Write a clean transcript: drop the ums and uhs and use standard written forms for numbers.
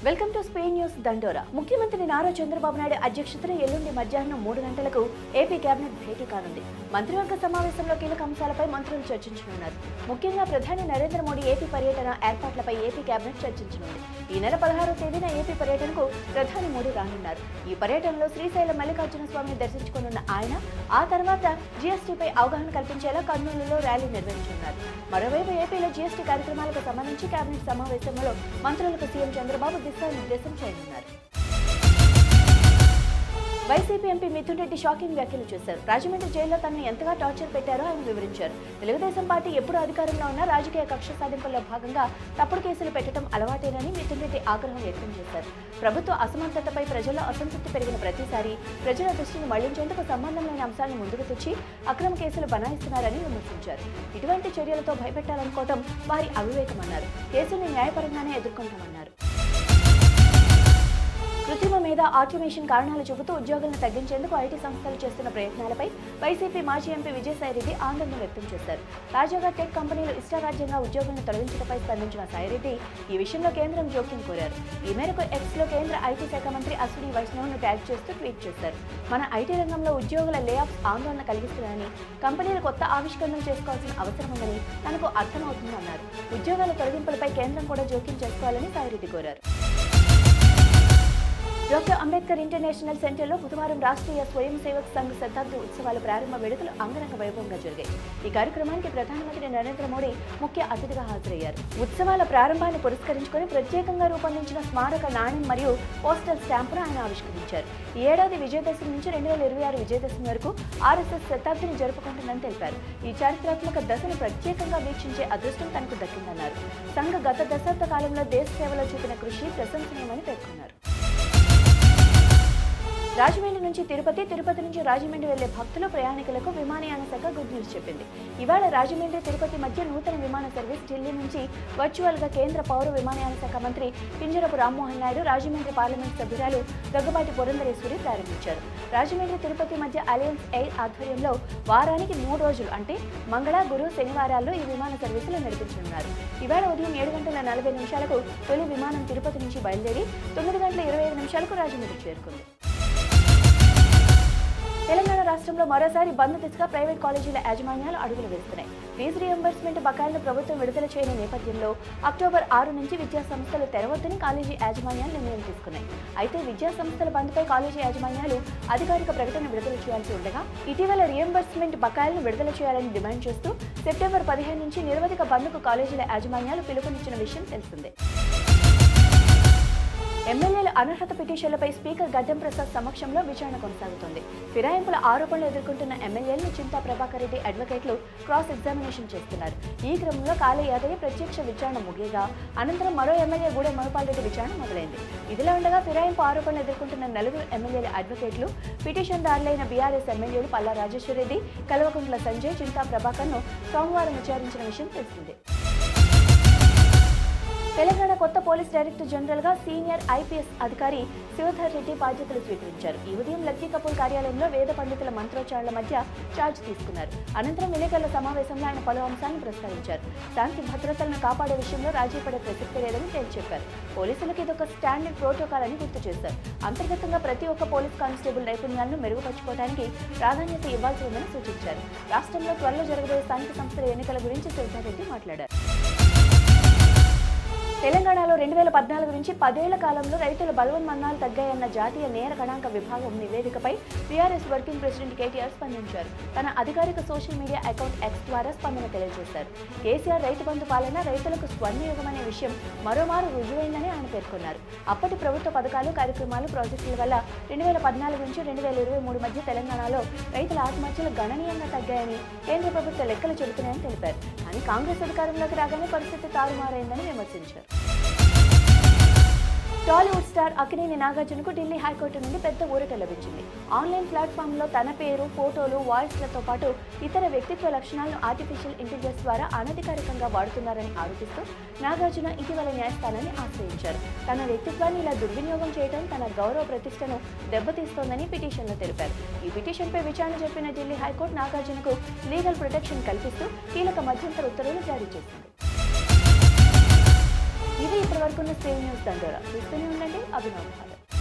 Welcome to Spain news దండోరా. ముఖ్యమంత్రి నారా చంద్రబాబు నాయుడు అధ్యక్షతన ఎల్లుండి మధ్యాహ్నం 3 గంటలకు ఏపీ కేబినెట్ భేటీ కానుంది. మంత్రివర్గ సమావేశంలో కీలక అంశాలపై మంత్రులు చర్చించనున్నారు. ముఖ్యంగా ప్రధాని నరేంద్ర మోడీ ఏపీ పర్యటన ఏర్పాట్లపై ఏపీ కేబినెట్ చర్చించనుంది. ఈ నెల 16వ తేదీన ఏపీ పర్యటనకు ప్రధాని మోడీ రానున్నారు. ఈ పర్యటనలో శ్రీశైలం మల్లికార్జున స్వామిని దర్శించుకోనున్న ఆయన ఆ తర్వాత జీఎస్టీపై అవగాహన కల్పించేలా కర్నూలులో ర్యాలీ నిర్వహించనున్నారు. మరోవైపు ఏపీలో జీఎస్టీ కార్యక్రమాలకు సంబంధించి కేబినెట్ సమావేశంలో మంత్రులకు సీఎం చంద్రబాబు దిశానిర్దేశం చేయనున్నారు. YCP MP Mithun Reddy shocking వ్యాఖ్యలు చేశారు. రాజమండ్రి జైల్లో తనను ఎంతగా టార్చర్ పెట్టారో ఆయన వివరించారు. తెలుగుదేశం పార్టీ ఎప్పుడు అధికారంలో ఉన్నా రాజకీయ కక్ష సాధింపుల్లో భాగంగా తప్పుడు కేసులు పెట్టడం అలవాటేనని మిథున్ రెడ్డి ఆగ్రహం వ్యక్తం చేశారు. ప్రభుత్వ అసమర్థతపై ప్రజల్లో అసంతృప్తి పెరిగిన ప్రతిసారి ప్రజల దృష్టిని మళ్లించేందుకు సంబంధం లేని అంశాలను ముందుకు తెచ్చి అక్రమ కేసులు బనాయిస్తున్నారని విమర్శించారు. ఇటువంటి చర్యలతో భయపెట్టాలనుకోవడం వారి అవివేకమన్నారు. కేసుల్ని న్యాయపరంగానే ఎదుర్కొంటామన్నారు. కృత్రిమ మీద ఆటోమేషన్ కారణాలు చెబుతూ ఉద్యోగులను తగ్గించేందుకు ఐటీ సంస్థలు చేస్తున్న ప్రయత్నాలపై వైసీపీ మాజీ ఎంపీ విజయసాయిరెడ్డి ఆందోళన వ్యక్తం చేశారు. తాజాగా టెక్ కంపెనీలు ఇష్టారాజ్యంగా ఉద్యోగులను తొలగించడంపై స్పందించిన సాయిరెడ్డి ఈ విషయంలో కేంద్రం జోక్యం కోరారు. ఈ మేరకు ఎక్స్లో కేంద్ర ఐటీ శాఖ మంత్రి అశ్విని వైష్ణవ్ను ట్యాగ్ చేస్తూ ట్వీట్ చేశారు. మన ఐటీ రంగంలో ఉద్యోగుల లేఆఫ్స్ ఆందోళన కలిగిస్తున్నాయని, కంపెనీలు కొత్త ఆవిష్కరణలు చేసుకోవాల్సిన అవసరం ఉందని తనకు అర్థమవుతుందన్నారు. ఉద్యోగాల తొలగింపులపై కేంద్రం కూడా జోక్యం చేసుకోవాలని సాయిరెడ్డి కోరారు. డాక్టర్ అంబేద్కర్ ఇంటర్నేషనల్ సెంటర్లో బుధవారం రాష్ట్రీయ స్వయం సేవక్ సంఘ్ శతాబ్ది ఉత్సవాల ప్రారంభ వేడుకలు అంగరంగ వైభవంగా జరిగాయి. ఈ కార్యక్రమానికి ప్రధానమంత్రి నరేంద్ర మోడీ ముఖ్య అతిథిగా హాజరయ్యారు. ఉత్సవాల ప్రారంభాన్ని పురస్కరించుకుని ప్రత్యేకంగా రూపొందించిన స్మారక నాణ్యం మరియు పోస్టల్ స్టాంపును ఆయన ఆవిష్కరించారు. ఈ ఏడాది విజయదశమి నుంచి 2026 విజయదశమి వరకు ఆర్ఎస్ఎస్ శతాబ్దిని జరుపుకుంటుందని తెలిపారు. ఈ చారిత్రాత్మక దశను ప్రత్యేకంగా వీక్షించే అదృష్టం తనకు దక్కిందన్నారు. సంఘ గత దశాబ్ద కాలంలో దేశ సేవలో చూపిన కృషి ప్రశంసనీయమని పేర్కొన్నారు. రాజమండ్రి నుంచి తిరుపతి, తిరుపతి నుంచి రాజమండ్రి వెళ్లే భక్తులు, ప్రయాణికులకు విమానయాన శాఖ గుడ్ న్యూస్ చెప్పింది. ఇవాళ రాజమండ్రి తిరుపతి మధ్య నూతన విమాన సర్వీస్ ఢిల్లీ నుంచి వర్చువల్ గా కేంద్ర పౌర విమానయాన శాఖ మంత్రి కింజరపు రామ్మోహన్ నాయుడు, రాజమండ్రి పార్లమెంట్ సభ్యురాలు దగ్గుబాటి పురంధరేశ్వరి ప్రారంభించారు. రాజమండ్రి తిరుపతి మధ్య అలయన్స్ ఎయిర్ ఆధ్వర్యంలో వారానికి 3 రోజులు అంటే మంగళ, గురు, శనివారాల్లో ఈ విమాన సర్వీసులు నడిపించనున్నారు. ఇవాళ ఉదయం 7:40 తొలి విమానం తిరుపతి నుంచి బయలుదేరి 9:25 రాజమండ్రి చేరుకుంది. తెలంగాణ రాష్ట్రంలో మరోసారి బంద్ దిశగా ప్రైవేట్ కాలేజీల యాజమాన్యాలు అడుగులు వేస్తున్నాయి. ఫీజు రియంబర్స్మెంట్ బకాయిలను ప్రభుత్వం విడుదల చేయని నేపథ్యంలో అక్టోబర్ 6 నుంచి విద్యా సంస్థలు తెరవద్దని కాలేజీ యాజమాన్యాలు నిర్ణయం తీసుకున్నాయి. అయితే విద్యా సంస్థల బంద్పై కాలేజీ యాజమాన్యాలు అధికారిక ప్రకటన విడుదల చేయాల్సి ఉండగా ఇటీవల రియంబర్స్మెంట్ బకాయిలను విడుదల చేయాలని డిమాండ్ చేస్తూ సెప్టెంబర్ 15 నుంచి నిరవధిక బంద్కు కాలేజీల యాజమాన్యాలు పిలుపునిచ్చిన విషయం తెలిసిందే. ఎమ్మెల్యేల అనర్హత పిటిషన్లపై స్పీకర్ గడ్డం ప్రసాద్ సమక్షంలో విచారణ కొనసాగుతోంది. ఫిరాయింపుల ఆరోపణలు ఎదుర్కొంటున్న ఎమ్మెల్యేలను చింతా ప్రభాకర్ రెడ్డి అడ్వకేట్లు క్రాస్ ఎగ్జామినేషన్ చేస్తున్నారు. ఈ క్రమంలో కాళ యాదయ్య ప్రత్యక్ష విచారణ ముగియగా అనంతరం మరో ఎమ్మెల్యే గూడెం మహిపాల్ రెడ్డి విచారణ మొదలైంది. ఇదిలా ఉండగా ఫిరాయింపు ఆరోపణలు ఎదుర్కొంటున్న 4 ఎమ్మెల్యేల అడ్వకేట్లు పిటిషన్దారులైన బీఆర్ఎస్ ఎమ్మెల్యేలు పల్లా రాజేశ్వరరెడ్డి, కల్వకుంట్ల సంజయ్, చింతా ప్రభాకర్ను సోమవారం విచారించిన విషయం తెలిసిందే. తెలంగాణ కొత్త పోలీస్ డైరెక్టర్ జనరల్ గా సీనియర్ ఐపీఎస్ అధికారి శివధర్ రెడ్డి బాధ్యతలు స్వీకరించారు. ఈ ఉదయం లక్కీ కపూర్ కార్యాలయంలో వేద పండితుల మంత్రోచ్చారణల మధ్య ఛార్జ్ తీసుకున్నారు. అనంతరం విలేకరుల సమావేశంలో ఆయన పలు అంశాలను ప్రస్తావించారు. శాంతి భద్రతలను కాపాడే విషయంలో రాజీ పడే ప్రసక్తి లేదని తేల్చెప్పారు. పోలీసులకు ఇదొక స్టాండర్డ్ ప్రోటోకాల్ అని గుర్తు చేశారు. అంతర్గతంగా ప్రతి ఒక్క పోలీస్ కానిస్టేబుల్ నైపుణ్యాలను మెరుగుపరచుకోవడానికి ప్రాధాన్యత ఇవ్వాల్సి ఉందని సూచించారు. రాష్ట్రంలో త్వరలో జరగబోయే స్థానిక సంస్థల ఎన్నికల గురించి శివధర్ రెడ్డి మాట్లాడారు. తెలంగాణలో 2014 నుంచి 10 ఏళ్ల కాలంలో రైతుల బలవన్మరణాలు తగ్గాయన్న జాతీయ నేర గణాంక విభాగం నివేదికపై టీఆర్ఎస్ వర్కింగ్ ప్రెసిడెంట్ కేటీఆర్ స్పందించారు. తన అధికారిక సోషల్ మీడియా అకౌంట్ ఎక్స్ ద్వారా స్పందన తెలియజేశారు. కేసీఆర్ రైతు బంధు పాలన రైతులకు స్వర్ణయుగమనే విషయం మరోమారు రుజువైందని ఆయన పేర్కొన్నారు. అప్పటి ప్రభుత్వ పథకాలు, కార్యక్రమాలు, ప్రాజెక్టుల వల్ల 2014 నుంచి 2023 మధ్య తెలంగాణలో రైతుల ఆత్మహత్యలు గణనీయంగా తగ్గాయని కేంద్ర ప్రభుత్వ లెక్కలు చెబుతున్నాయని తెలిపారు. కానీ కాంగ్రెస్ అధికారంలోకి రాగానే పరిస్థితి తారుమారైందని విమర్శించారు. టాలీవుడ్ స్టార్ అక్కినేని నాగార్జునకు ఢిల్లీ హైకోర్టు నుండి పెద్ద ఊరట లభించింది. ఆన్లైన్ ప్లాట్ఫామ్లో తన పేరు, ఫోటోలు, వాయిస్లతో పాటు ఇతర వ్యక్తిత్వ లక్షణాలను ఆర్టిఫిషియల్ ఇంటెలిజెన్స్ ద్వారా అనధికారికంగా వాడుతున్నారని ఆరోపిస్తూ నాగార్జున ఇటీవల న్యాయస్థానాన్ని ఆశ్రయించారు. తన వ్యక్తిత్వాన్ని ఇలా దుర్వినియోగం చేయడం తన గౌరవ ప్రతిష్టను దెబ్బతీస్తోందని పిటిషన్లో తెలిపారు. ఈ పిటిషన్పై విచారణ జరిపిన ఢిల్లీ హైకోర్టు నాగార్జునకు లీగల్ ప్రొటెక్షన్ కల్పిస్తూ కీలక మధ్యంతర ఉత్తర్వులు జారీ చేసింది. ఇది ఇప్పటివరకు చేరుకున్న స్టీవ్ న్యూస్ దండోరా. చూస్తూనే ఉండండి అభినవ్ భారత్.